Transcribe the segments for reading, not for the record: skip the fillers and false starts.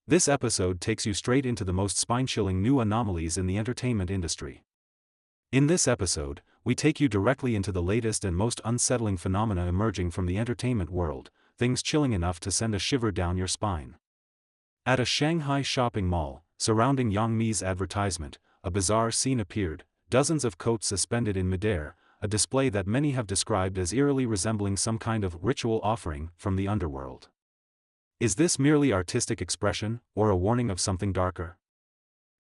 This episode takes you straight into the most spine-chilling new anomalies in the entertainment industry. In this episode, we take you directly into the latest and most unsettling phenomena emerging from the entertainment world, things chilling enough to send a shiver down your spine. At a Shanghai shopping mall, surrounding Yang Mi's advertisement, a bizarre scene appeared, dozens of coats suspended in midair, a display that many have described as eerily resembling some kind of ritual offering from the underworld. Is this merely artistic expression, or a warning of something darker?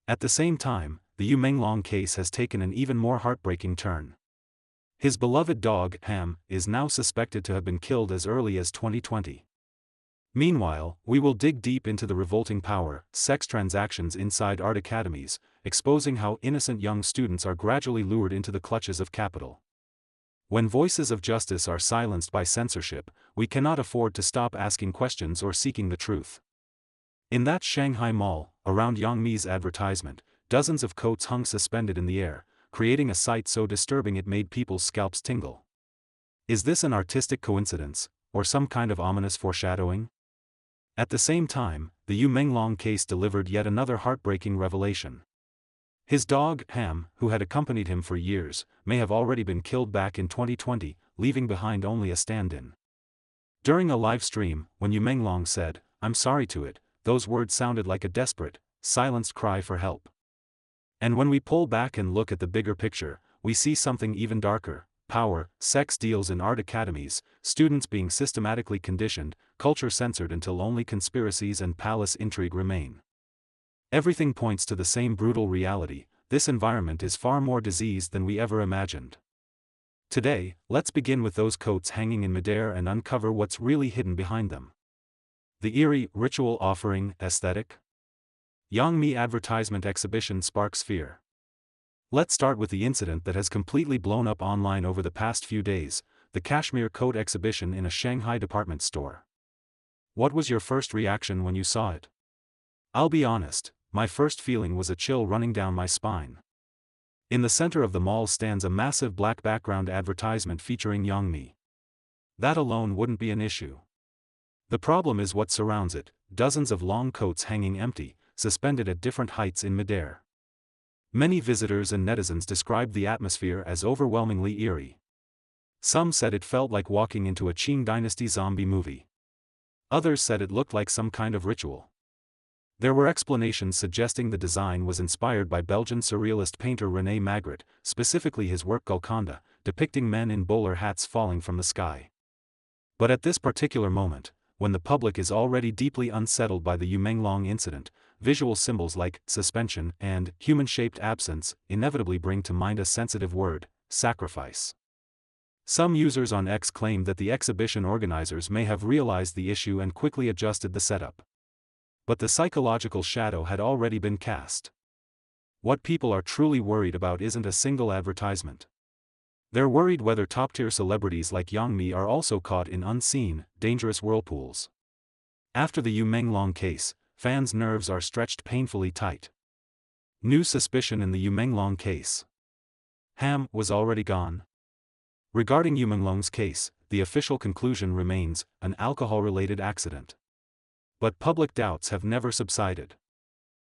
At the same time, the Yu Menglong case has taken an even more heartbreaking turn. His beloved dog, Ham, is now suspected to have been killed as early as 2020. Meanwhile, we will dig deep into the revolting power, sex transactions inside art academies, exposing how innocent young students are gradually lured into the clutches of capital. When voices of justice are silenced by censorship, we cannot afford to stop asking questions or seeking the truth. In that Shanghai mall, around Yang Mi's advertisement, dozens of coats hung suspended in the air, creating a sight so disturbing it made people's scalps tingle. Is this an artistic coincidence, or some kind of ominous foreshadowing? At the same time, the Yu Menglong case delivered yet another heartbreaking revelation. His dog, Ham, who had accompanied him for years, may have already been killed back in 2020, leaving behind only a stand-in. During a live stream, when Yu Menglong said, "I'm sorry to it," those words sounded like a desperate, silenced cry for help. And when we pull back and look at the bigger picture, we see something even darker: power, sex deals in art academies, students being systematically conditioned, culture censored until only conspiracies and palace intrigue remain. Everything points to the same brutal reality: this environment is far more diseased than we ever imagined. Today, let's begin with those coats hanging in midair and uncover what's really hidden behind them. The eerie, ritual offering aesthetic? Yang Mi advertisement exhibition sparks fear. Let's start with the incident that has completely blown up online over the past few days: the cashmere coat exhibition in a Shanghai department store. What was your first reaction when you saw it? I'll be honest, my first feeling was a chill running down my spine. In the center of the mall stands a massive black background advertisement featuring Yang Mi. That alone wouldn't be an issue. The problem is what surrounds it: dozens of long coats hanging empty, suspended at different heights in midair. Many visitors and netizens described the atmosphere as overwhelmingly eerie. Some said it felt like walking into a Qing Dynasty zombie movie. Others said it looked like some kind of ritual. There were explanations suggesting the design was inspired by Belgian surrealist painter René Magritte, specifically his work Golconda, depicting men in bowler hats falling from the sky. But at this particular moment, when the public is already deeply unsettled by the Yu Menglong incident, visual symbols like suspension and human-shaped absence inevitably bring to mind a sensitive word: sacrifice. Some users on X claim that the exhibition organizers may have realized the issue and quickly adjusted the setup. But the psychological shadow had already been cast. What people are truly worried about isn't a single advertisement. They're worried whether top-tier celebrities like Yang Mi are also caught in unseen, dangerous whirlpools. After the Yu Menglong case, fans' nerves are stretched painfully tight. New suspicion in the Yu Menglong case. Ham was already gone. Regarding Yu Menglong's case, the official conclusion remains an alcohol-related accident. But public doubts have never subsided.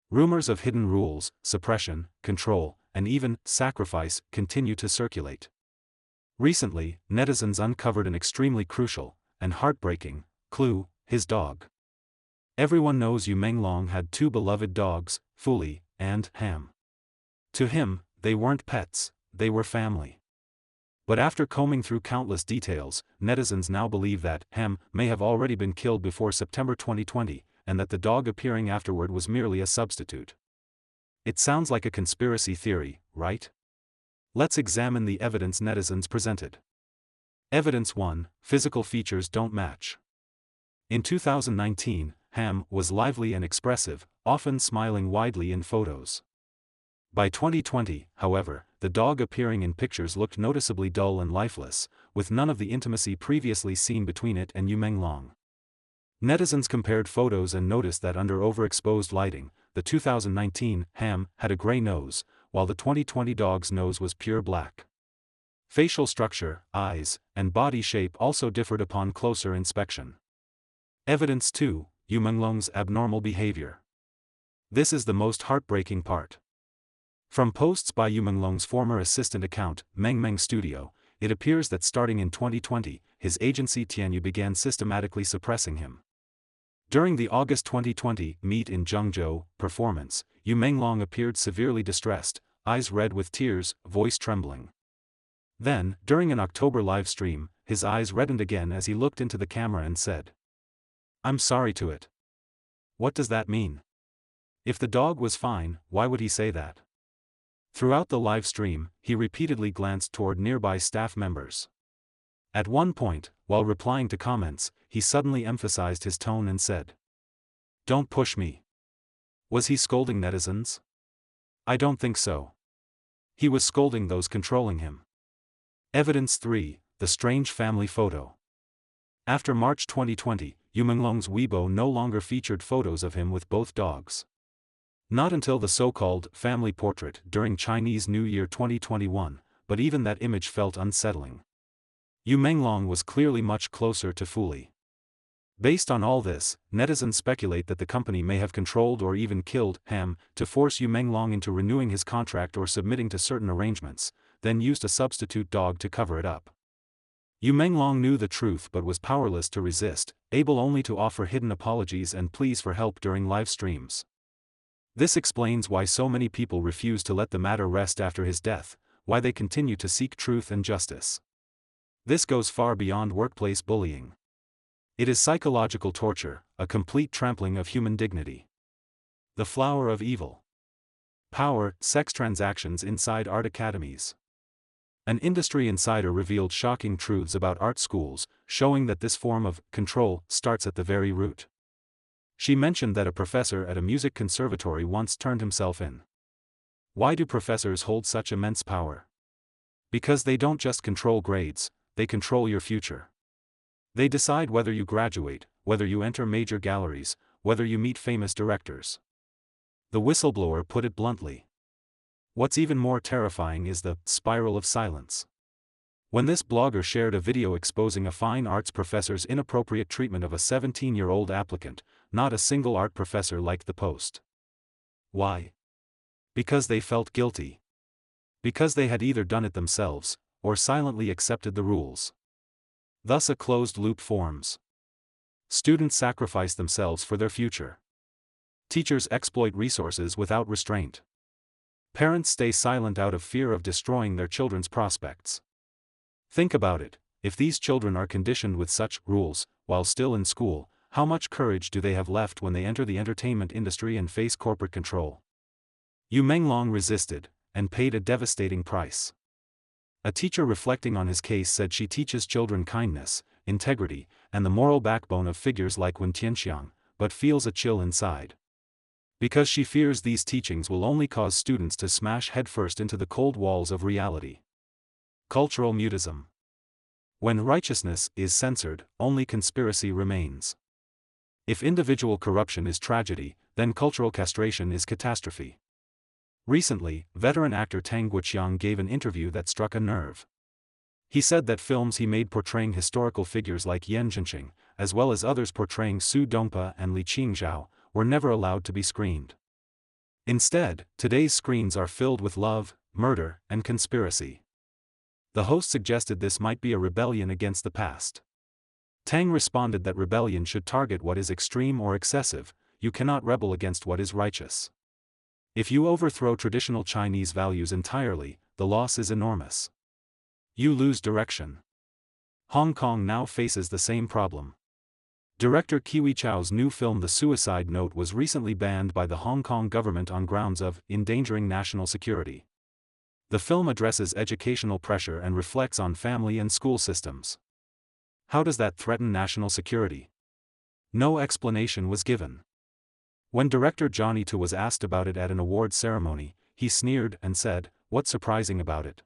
Rumors of hidden rules, suppression, control, and even sacrifice continue to circulate. Recently, netizens uncovered an extremely crucial and heartbreaking clue: his dog. Everyone knows Yu Menglong had two beloved dogs, Fuli and Ham. To him, they weren't pets, they were family. But after combing through countless details, netizens now believe that Ham may have already been killed before September 2020, and that the dog appearing afterward was merely a substitute. It sounds like a conspiracy theory, right? Let's examine the evidence netizens presented. Evidence 1: physical features don't match. In 2019, Ham was lively and expressive, often smiling widely in photos. By 2020, however, the dog appearing in pictures looked noticeably dull and lifeless, with none of the intimacy previously seen between it and Yu Menglong. Netizens compared photos and noticed that under overexposed lighting, the 2019 Ham had a gray nose, while the 2020 dog's nose was pure black. Facial structure, eyes, and body shape also differed upon closer inspection. Evidence 2: Yu Menglong's abnormal behavior. This is the most heartbreaking part. From posts by Yu Menglong's former assistant account, Meng Studio, it appears that starting in 2020, his agency Tianyu began systematically suppressing him. During the August 2020 Meet in Zhengzhou performance, Yu Menglong appeared severely distressed, eyes red with tears, voice trembling. Then, during an October live stream, his eyes reddened again as he looked into the camera and said, "I'm sorry to it." What does that mean? If the dog was fine, why would he say that? Throughout the live stream, he repeatedly glanced toward nearby staff members. At one point, while replying to comments, he suddenly emphasized his tone and said, "Don't push me." Was he scolding netizens? I don't think so. He was scolding those controlling him. Evidence 3, the strange family photo. After March 2020, Yu Menglong's Weibo no longer featured photos of him with both dogs. Not until the so-called family portrait during Chinese New Year 2021, but even that image felt unsettling. Yu Menglong was clearly much closer to Fuli. Based on all this, netizens speculate that the company may have controlled or even killed Ham to force Yu Menglong into renewing his contract or submitting to certain arrangements, then used a substitute dog to cover it up. Yu Menglong knew the truth but was powerless to resist, able only to offer hidden apologies and pleas for help during live streams. This explains why so many people refuse to let the matter rest after his death, why they continue to seek truth and justice. This goes far beyond workplace bullying. It is psychological torture, a complete trampling of human dignity. The flower of evil. Power, sex transactions inside art academies. An industry insider revealed shocking truths about art schools, showing that this form of control starts at the very root. She mentioned that a professor at a music conservatory once turned himself in. Why do professors hold such immense power? Because they don't just control grades, they control your future. They decide whether you graduate, whether you enter major galleries, whether you meet famous directors. The whistleblower put it bluntly. What's even more terrifying is the spiral of silence. When this blogger shared a video exposing a fine arts professor's inappropriate treatment of a 17-year-old applicant, not a single art professor liked the post. Why? Because they felt guilty. Because they had either done it themselves, or silently accepted the rules. Thus a closed loop forms. Students sacrifice themselves for their future. Teachers exploit resources without restraint. Parents stay silent out of fear of destroying their children's prospects. Think about it, if these children are conditioned with such rules, while still in school, how much courage do they have left when they enter the entertainment industry and face corporate control? Yu Menglong resisted, and paid a devastating price. A teacher reflecting on his case said she teaches children kindness, integrity, and the moral backbone of figures like Wen Tianxiang, but feels a chill inside. Because she fears these teachings will only cause students to smash headfirst into the cold walls of reality. Cultural mutism. When righteousness is censored, only conspiracy remains. If individual corruption is tragedy, then cultural castration is catastrophe. Recently, veteran actor Tang Guoqiang gave an interview that struck a nerve. He said that films he made portraying historical figures like Yan Zhenqing, as well as others portraying Su Dongpa and Li Qingzhao, were never allowed to be screened. Instead, today's screens are filled with love, murder, and conspiracy. The host suggested this might be a rebellion against the past. Tang responded that rebellion should target what is extreme or excessive, you cannot rebel against what is righteous. If you overthrow traditional Chinese values entirely, the loss is enormous. You lose direction. Hong Kong now faces the same problem. Director Kiwi Chow's new film The Suicide Note was recently banned by the Hong Kong government on grounds of endangering national security. The film addresses educational pressure and reflects on family and school systems. How does that threaten national security? No explanation was given. When director Johnny To was asked about it at an awards ceremony, he sneered and said, "What's surprising about it?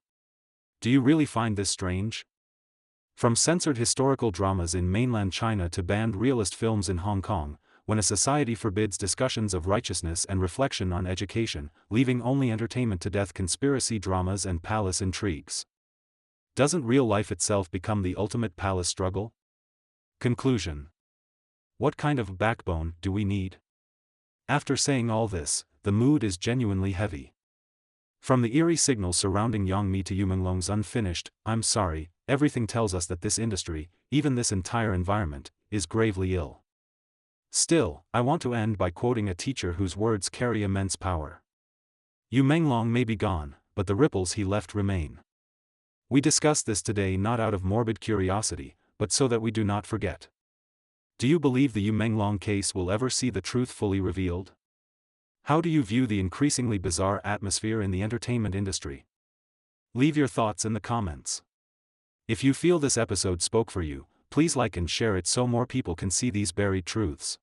Do you really find this strange?" From censored historical dramas in mainland China to banned realist films in Hong Kong, when a society forbids discussions of righteousness and reflection on education, leaving only entertainment to death conspiracy dramas and palace intrigues. Doesn't real life itself become the ultimate palace struggle? Conclusion. What kind of backbone do we need? After saying all this, the mood is genuinely heavy. From the eerie signals surrounding Yongmi to Yu Menglong's unfinished, "I'm sorry," everything tells us that this industry, even this entire environment, is gravely ill. Still, I want to end by quoting a teacher whose words carry immense power. Yu Menglong may be gone, but the ripples he left remain. We discuss this today not out of morbid curiosity, but so that we do not forget. Do you believe the Yu Menglong case will ever see the truth fully revealed? How do you view the increasingly bizarre atmosphere in the entertainment industry? Leave your thoughts in the comments. If you feel this episode spoke for you, please like and share it so more people can see these buried truths.